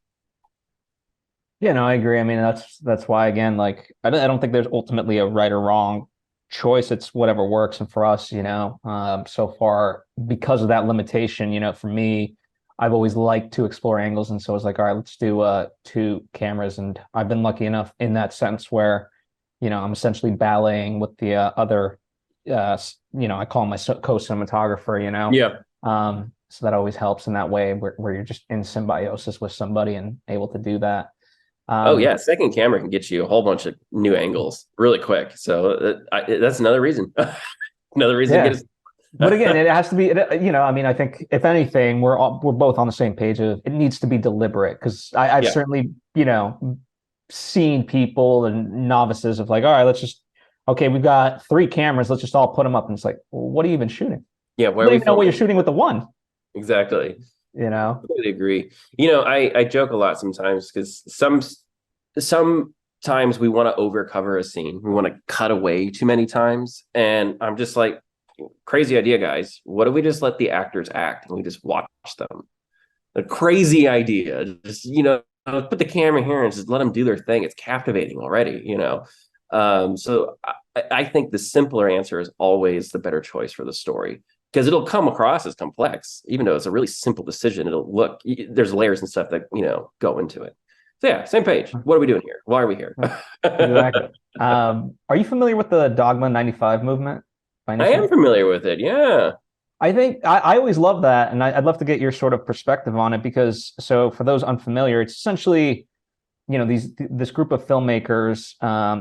Yeah, no, I agree. I mean, that's why again, like I don't think there's ultimately a right or wrong choice. It's whatever works. And for us, so far because of that limitation, for me, I've always liked to explore angles, and so I was like, all right, let's do 2 cameras. And I've been lucky enough in that sense where, I'm essentially balleting with the other, I call him my co-cinematographer, Yeah. so that always helps in that way where you're just in symbiosis with somebody and able to do that. Oh Um, yeah, second camera can get you a whole bunch of new angles really quick. So that's another reason. Another reason to yeah, get but again, it. it has to be. I mean, I think if anything, we're both on the same page of it needs to be deliberate because I've Yeah. certainly seen people and novices of like, all right, let's just okay, we've got 3 cameras, let's just all put them up, and it's like, well, what are you even shooting? Yeah. Where You are don't we even know what you're filming? shooting with the one. Exactly. You know, Completely agree. I joke a lot sometimes because sometimes we want to overcover a scene. We want to cut away too many times. And I'm just like, crazy idea, guys. What if we just let the actors act and we just watch them? A crazy idea. Just, put the camera here and just let them do their thing. It's captivating already. So I think the simpler answer is always the better choice for the story, because it'll come across as complex, even though it's a really simple decision. It'll look, there's layers and stuff that, go into it. So yeah, same page. What are we doing here? Why are we here? exactly. Are you familiar with the Dogma 95 movement by any I am chance? familiar with it. Yeah. I think I always love that, and I'd love to get your sort of perspective on it because so for those unfamiliar, it's essentially this group of filmmakers,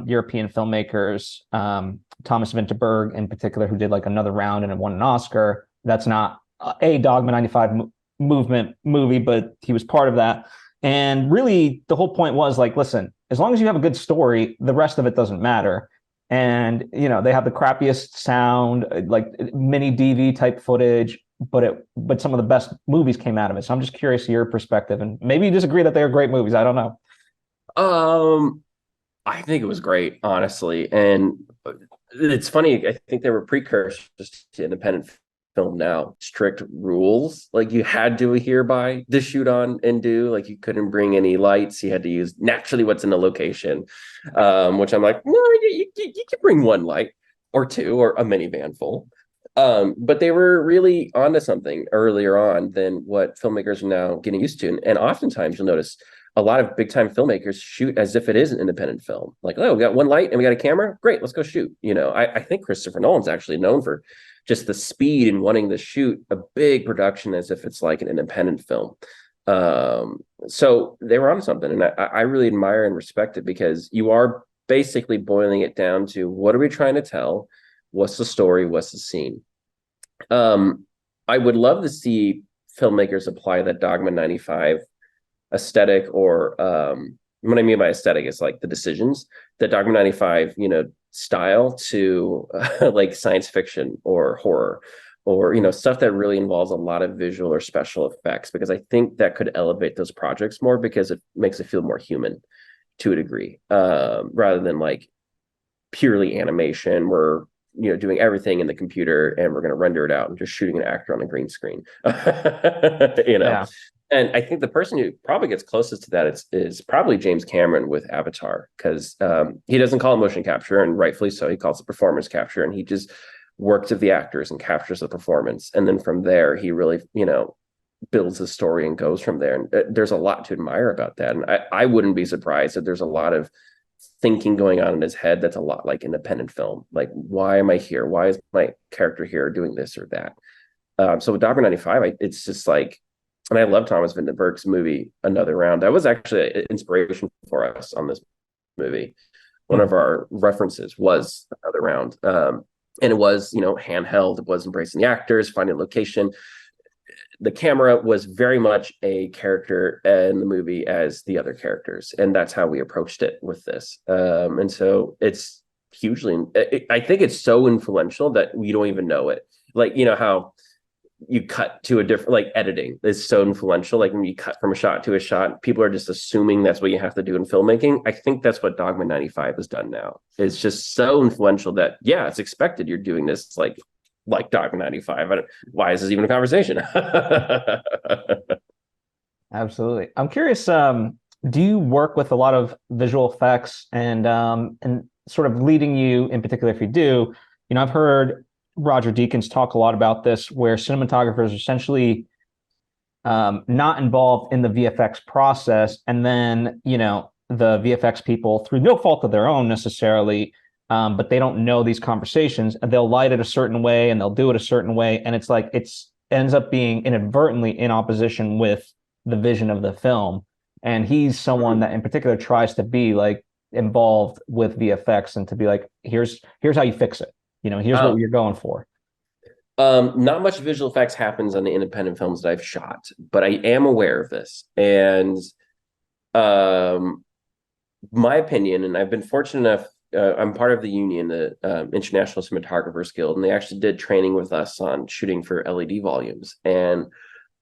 European filmmakers, Thomas Vinterberg in particular, who did like another round and won an Oscar. That's not a Dogma 95 movement movie, but he was part of that. And really, the whole point was like, listen, as long as you have a good story, the rest of it doesn't matter. And they have the crappiest sound, like mini DV type footage, but some of the best movies came out of it. So I'm just curious your perspective, and maybe you disagree that they are great movies. I don't know. Um, I think it was great, honestly. And it's funny, I think there were precursors to independent film now. Strict rules, like you had to adhere by to shoot on and do. Like you couldn't bring any lights. You had to use naturally what's in the location. Which I'm like, no, you can bring one light or two or a minivan full. But they were really onto something earlier on than what filmmakers are now getting used to. And oftentimes you'll notice a lot of big time filmmakers shoot as if it is an independent film. Like, oh, we got one light and we got a camera. Great, let's go shoot. I think Christopher Nolan's actually known for just the speed and wanting to shoot a big production as if it's like an independent film. So they were on something, and I really admire and respect it, because you are basically boiling it down to, what are we trying to tell? What's the story? What's the scene? I would love to see filmmakers apply that Dogma 95 aesthetic, or what I mean by aesthetic is like the decisions, the Dogma 95, style to like science fiction or horror, or stuff that really involves a lot of visual or special effects, because I think that could elevate those projects more, because it makes it feel more human to a degree, rather than like purely animation. We're doing everything in the computer, and we're going to render it out and just shooting an actor on a green screen. Yeah. And I think the person who probably gets closest to that is probably James Cameron with Avatar, because he doesn't call it motion capture, and rightfully so. He calls it performance capture, and he just works with the actors and captures the performance, and then from there he really builds the story and goes from there. And there's a lot to admire about that, and I wouldn't be surprised that there's a lot of thinking going on in his head that's a lot like independent film. Like, why am I here? Why is my character here doing this or that? So with Dogma 95, it's just like, and I love Thomas Vinterberg's movie Another Round. That was actually an inspiration for us on this movie. One of our references was Another Round. And it was, handheld. It was embracing the actors, finding location. The camera was very much a character in the movie as the other characters, and that's how we approached it with this. And so it's hugely, I think it's so influential that we don't even know it. Like, how you cut to a different, like, editing is so influential. Like, when you cut from a shot to a shot, people are just assuming that's what you have to do in filmmaking. I think that's what Dogma 95 has done now. It's just so influential that, yeah, it's expected you're doing this like Dogma 95. Why is this even a conversation? Absolutely. I'm curious, do you work with a lot of visual effects, and sort of leading you in particular, if you do, I've heard Roger Deakins talk a lot about this, where cinematographers are essentially not involved in the VFX process, and then, the VFX people, through no fault of their own necessarily, but they don't know these conversations, and they'll light it a certain way and they'll do it a certain way, and it's like ends up being inadvertently in opposition with the vision of the film. And he's someone that in particular tries to be like involved with VFX, and to be like, here's how you fix it. Here's what you're going for. Not much visual effects happens on the independent films that I've shot, but I am aware of this. And my opinion, and I've been fortunate enough, I'm part of the union, the International Cinematographers Guild, and they actually did training with us on shooting for LED volumes. And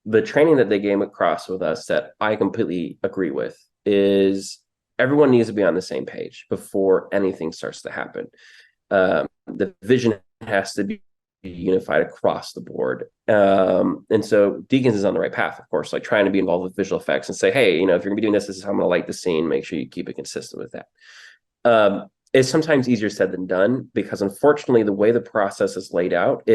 the training that they came across with us that I completely agree with is, everyone needs to be on the same page before anything starts to happen. The vision has to be unified across the board. And so Deakins is on the right path, of course, like trying to be involved with visual effects and say, hey, if you're gonna be doing this is how I'm gonna light the scene, make sure you keep it consistent with that. It's sometimes easier said than done, because unfortunately the way the process is laid out,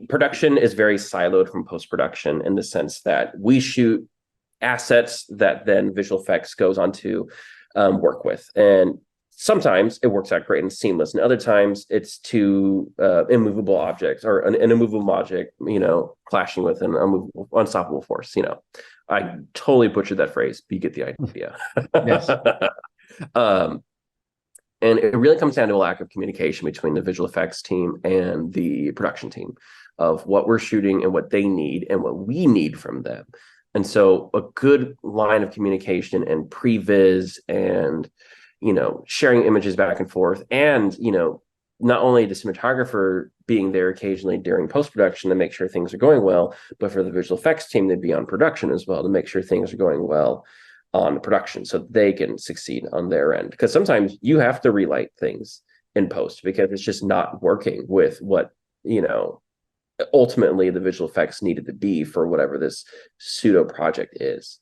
production is very siloed from post-production, in the sense that we shoot assets that then visual effects goes on to work with. And sometimes it works out great and seamless, and other times it's two immovable objects, or an immovable object, clashing with an unstoppable force. I totally butchered that phrase, but you get the idea. Yes. And it really comes down to a lack of communication between the visual effects team and the production team, of what we're shooting and what they need and what we need from them. And so a good line of communication and pre-viz and, sharing images back and forth, and, not only the cinematographer being there occasionally during post-production to make sure things are going well, but for the visual effects team to be on production as well, to make sure things are going well on production, so they can succeed on their end. Because sometimes you have to relight things in post, because it's just not working with what, ultimately the visual effects needed to be for whatever this pseudo project is.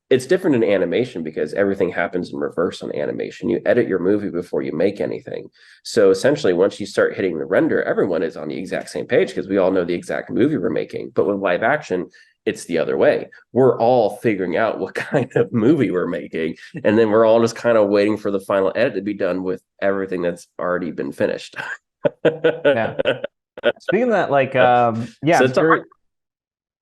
It's different in animation, because everything happens in reverse on animation. You edit your movie before you make anything. So essentially, once you start hitting the render, everyone is on the exact same page, because we all know the exact movie we're making. But with live action, it's the other way. We're all figuring out what kind of movie we're making, and then we're all just kind of waiting for the final edit to be done with everything that's already been finished. Yeah. Speaking of that, like, yeah, So it's a hard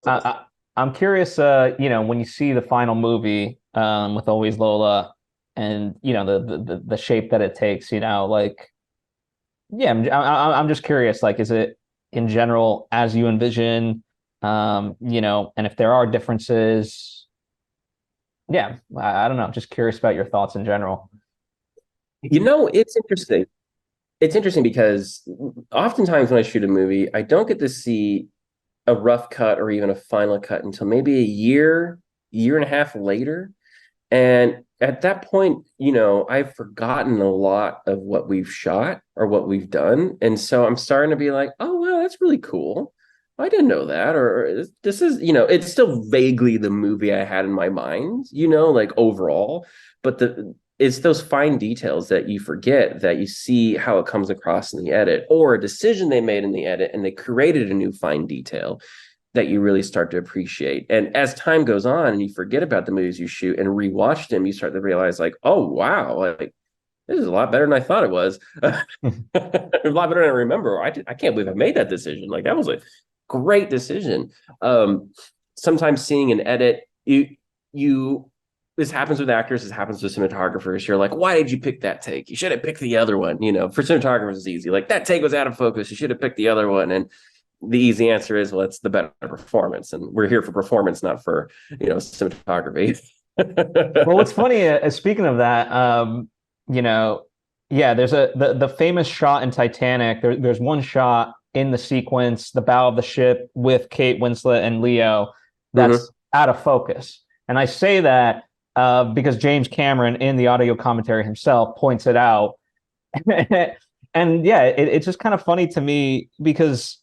I, process. I'm curious, when you see the final movie, with Always Lola, and the shape that it takes, like, yeah, I'm just curious, like, is it in general as you envision, and if there are differences, yeah, I don't know, just curious about your thoughts in general. It's interesting. It's interesting because oftentimes when I shoot a movie, I don't get to see a rough cut or even a final cut until maybe a year and a half later. And at that point, I've forgotten a lot of what we've shot or what we've done. And so I'm starting to be like, oh, wow, that's really cool. I didn't know that. Or this is, it's still vaguely the movie I had in my mind, like overall. But it's those fine details that you forget, that you see how it comes across in the edit, or a decision they made in the edit and they created a new fine detail that you really start to appreciate. And as time goes on and you forget about the movies you shoot and rewatch them, you start to realize, like, oh wow, like this is a lot better than I thought it was. A lot better than I remember. I can't believe I made that decision. Like that was a great decision. Sometimes seeing an edit, you this happens with actors, this happens with cinematographers. You're like, why did you pick that take? You should have picked the other one. For cinematographers, it's easy. Like that take was out of focus. You should have picked the other one. And the easy answer is, well, it's the better performance, and we're here for performance, not for cinematography. Well, what's funny, speaking of that, you know, yeah, there's the famous shot in Titanic. There's one shot in the sequence, the bow of the ship with Kate Winslet and Leo, Mm-hmm. that's out of focus. And I say that because James Cameron, in the audio commentary himself, points it out. And yeah, it's just kind of funny to me because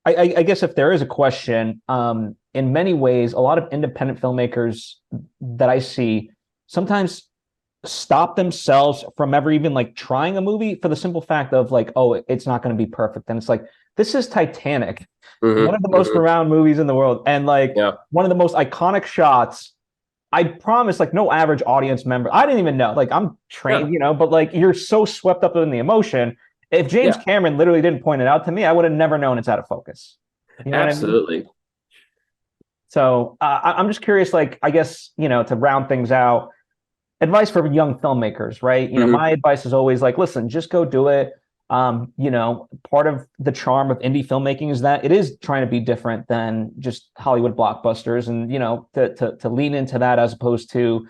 I guess if there is a question, in many ways, a lot of independent filmmakers that I see sometimes stop themselves from ever even like trying a movie for the simple fact of like, oh, it's not going to be perfect. And it's like, this is Titanic, one of the Mm-hmm. most Mm-hmm. renowned movies in the world, and like Yeah. one of the most iconic shots. I promise, like, no average audience member, I didn't even know. Like, I'm Yeah. trained, but like, you're so swept up in the emotion. If James Yeah. Cameron literally didn't point it out to me, I would have never known it's out of focus. You know what I mean? Absolutely. So I'm just curious, like, I guess, to round things out, advice for young filmmakers, right? Mm-hmm. My advice is always like, listen, just go do it. Part of the charm of indie filmmaking is that it is trying to be different than just Hollywood blockbusters, and to lean into that as opposed to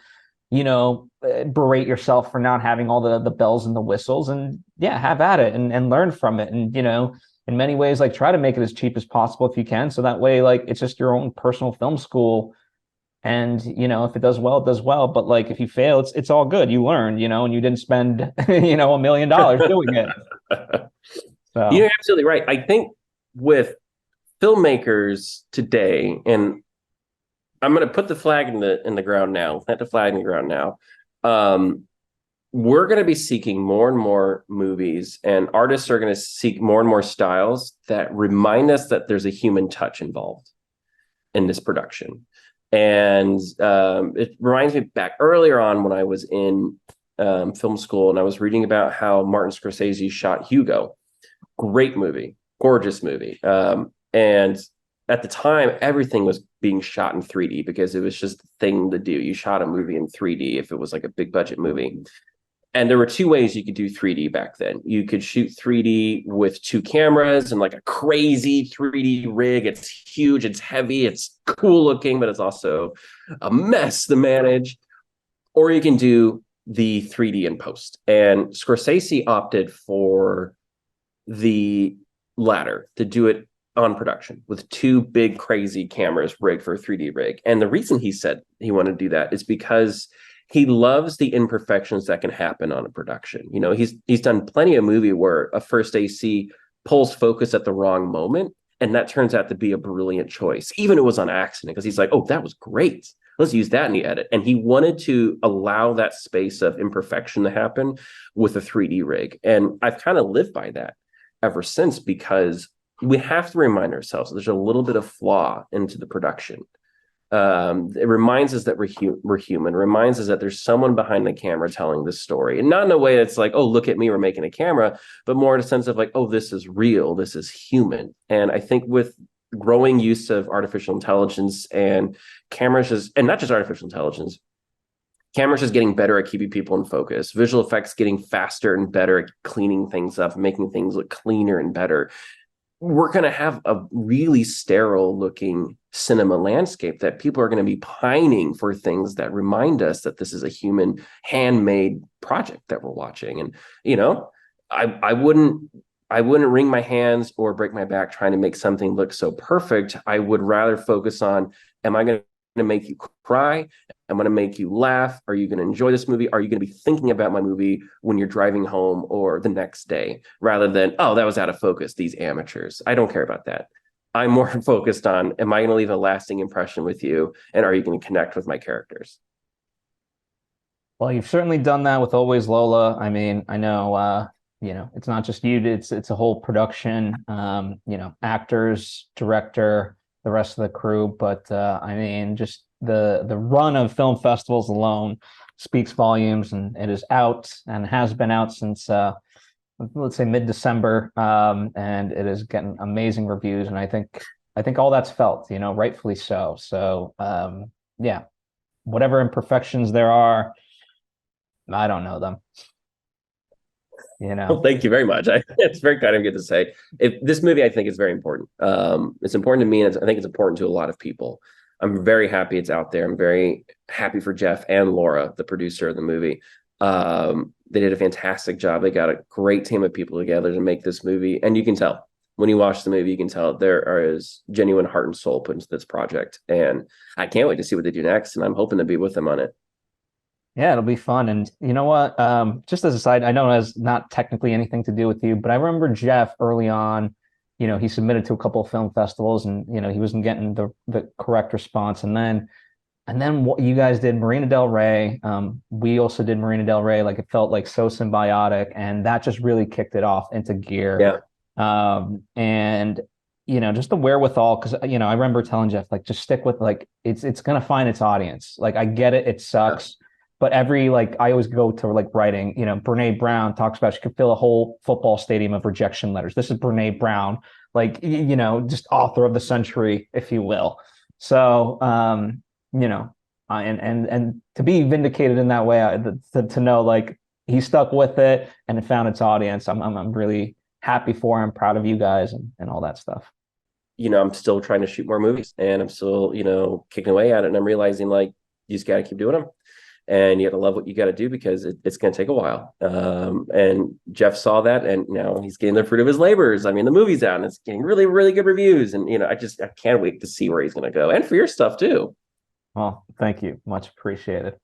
berate yourself for not having all the bells and the whistles, and yeah, have at it and learn from it, and in many ways, like, try to make it as cheap as possible if you can, so that way, like, it's just your own personal film school. And if it does well, it does well, but like, if you fail, it's all good, you learned, and you didn't spend $1 million doing it. You're So absolutely right. I think with filmmakers today, and I'm going to put the flag in the ground now. Plant the flag in the ground now. Um, we're going to be seeking more and more movies, and artists are going to seek more and more styles that remind us that there's a human touch involved in this production. And it reminds me back earlier on when I was in film school, and I was reading about how Martin Scorsese shot Hugo. Great movie, gorgeous movie. And at the time, everything was being shot in 3D because it was just the thing to do. You shot a movie in 3D if it was like a big budget movie. And there were two ways you could do 3D back then. You could shoot 3D with two cameras and like a crazy 3D rig. It's huge, it's heavy, it's cool looking, but it's also a mess to manage. Or you can do the 3D in post. And Scorsese opted for the latter, to do it on production with two big crazy cameras rigged for a 3D rig. And the reason he said he wanted to do that is because he loves the imperfections that can happen on a production. He's done plenty of movie where a first AC pulls focus at the wrong moment, and that turns out to be a brilliant choice. Even it was on accident, because he's like, oh, that was great. Let's use that in the edit. And he wanted to allow that space of imperfection to happen with a 3D rig. And I've kind of lived by that ever since, because we have to remind ourselves that there's a little bit of flaw into the production. It reminds us that we're human. It reminds us that there's someone behind the camera telling this story, and not in a way that's like, oh, look at me, we're making a camera, but more in a sense of like, oh, this is real, this is human. And I think with growing use of artificial intelligence and cameras, just and not just artificial intelligence, cameras just getting better at keeping people in focus, visual effects getting faster and better at cleaning things up, making things look cleaner and better, we're going to have a really sterile looking cinema landscape that people are going to be pining for things that remind us that this is a human handmade project that we're watching. And, you know, I wouldn't wring my hands or break my back trying to make something look so perfect. I would rather focus on, am I going to make you cry? I'm going to make you laugh. Are you going to enjoy this movie? Are you going to be thinking about my movie when you're driving home or the next day, rather than, oh, that was out of focus, these amateurs? I don't care about that. I'm more focused on, am I going to leave a lasting impression with you? And are you going to connect with my characters? Well, you've certainly done that with Always Lola. I mean, I know, it's not just you, it's a whole production, actors, director, the rest of the crew. But I mean, just the run of film festivals alone speaks volumes, and it is out and has been out since let's say mid-December, and it is getting amazing reviews. And I think all that's felt, rightfully so. So yeah, whatever imperfections there are, I don't know them. Well, thank you very much. It's very kind of good to say. If this movie, I think, is very important. It's important to me, and I think it's important to a lot of people. I'm very happy it's out there. I'm very happy for Jeff and Laura, the producer of the movie. They did a fantastic job. They got a great team of people together to make this movie, and you can tell when you watch the movie, you can tell there is genuine heart and soul put into this project. And I can't wait to see what they do next. And I'm hoping to be with them on it. Yeah, it'll be fun. And you know what? Just as a side, I know it has not technically anything to do with you, but I remember Jeff early on, he submitted to a couple of film festivals, and he wasn't getting the correct response. And then what you guys did, Marina Del Rey. We also did Marina Del Rey. Like, it felt like so symbiotic, and that just really kicked it off into gear. Yeah. And just the wherewithal, because I remember telling Jeff, like, just stick with, like, it's gonna find its audience. Like, I get it, it sucks. But I always go to, like, writing, Brene Brown talks about she could fill a whole football stadium of rejection letters. This is Brene Brown, like, just author of the century, if you will. So, and to be vindicated in that way, to know, like, he stuck with it and it found its audience. I'm really happy for him, proud of you guys, and all that stuff. I'm still trying to shoot more movies, and I'm still, kicking away at it. And I'm realizing, like, you just got to keep doing them. And you got to love what you got to do, because it's going to take a while. And Jeff saw that, and now he's getting the fruit of his labors. I mean, the movie's out and it's getting really, really good reviews. And, I can't wait to see where he's going to go, and for your stuff too. Well, thank you. Much appreciated.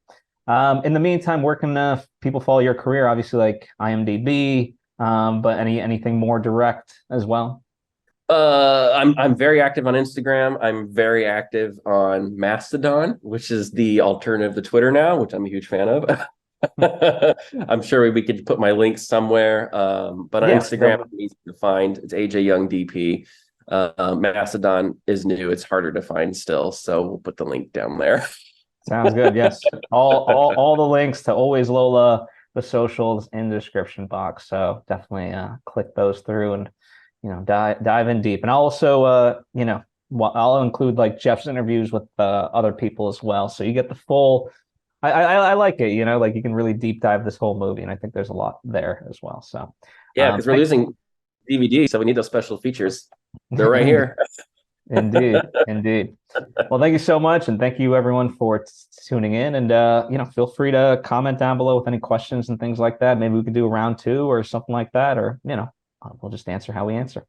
In the meantime, where can people follow your career? Obviously, like IMDb, but anything more direct as well? I'm very active on Instagram. I'm very active on Mastodon, which is the alternative to Twitter now, which I'm a huge fan of. I'm sure we could put my links somewhere. But on Instagram, it's easy to find. It's AJ Young DP. Mastodon is new. It's harder to find still, so we'll put the link down there. Sounds good. Yes, all the links to Always Lola, the socials in the description box. So definitely click those through and dive in deep. And I'll also I'll include, like, Jeff's interviews with other people as well, so you get the full. I like it. Like, you can really deep dive this whole movie, and I think there's a lot there as well. So yeah, because we're losing DVD, so we need those special features. They're right here. Indeed, indeed. Well, thank you so much, and thank you everyone for tuning in. And feel free to comment down below with any questions and things like that. Maybe we could do a round two or something like that, or we'll just answer how we answer.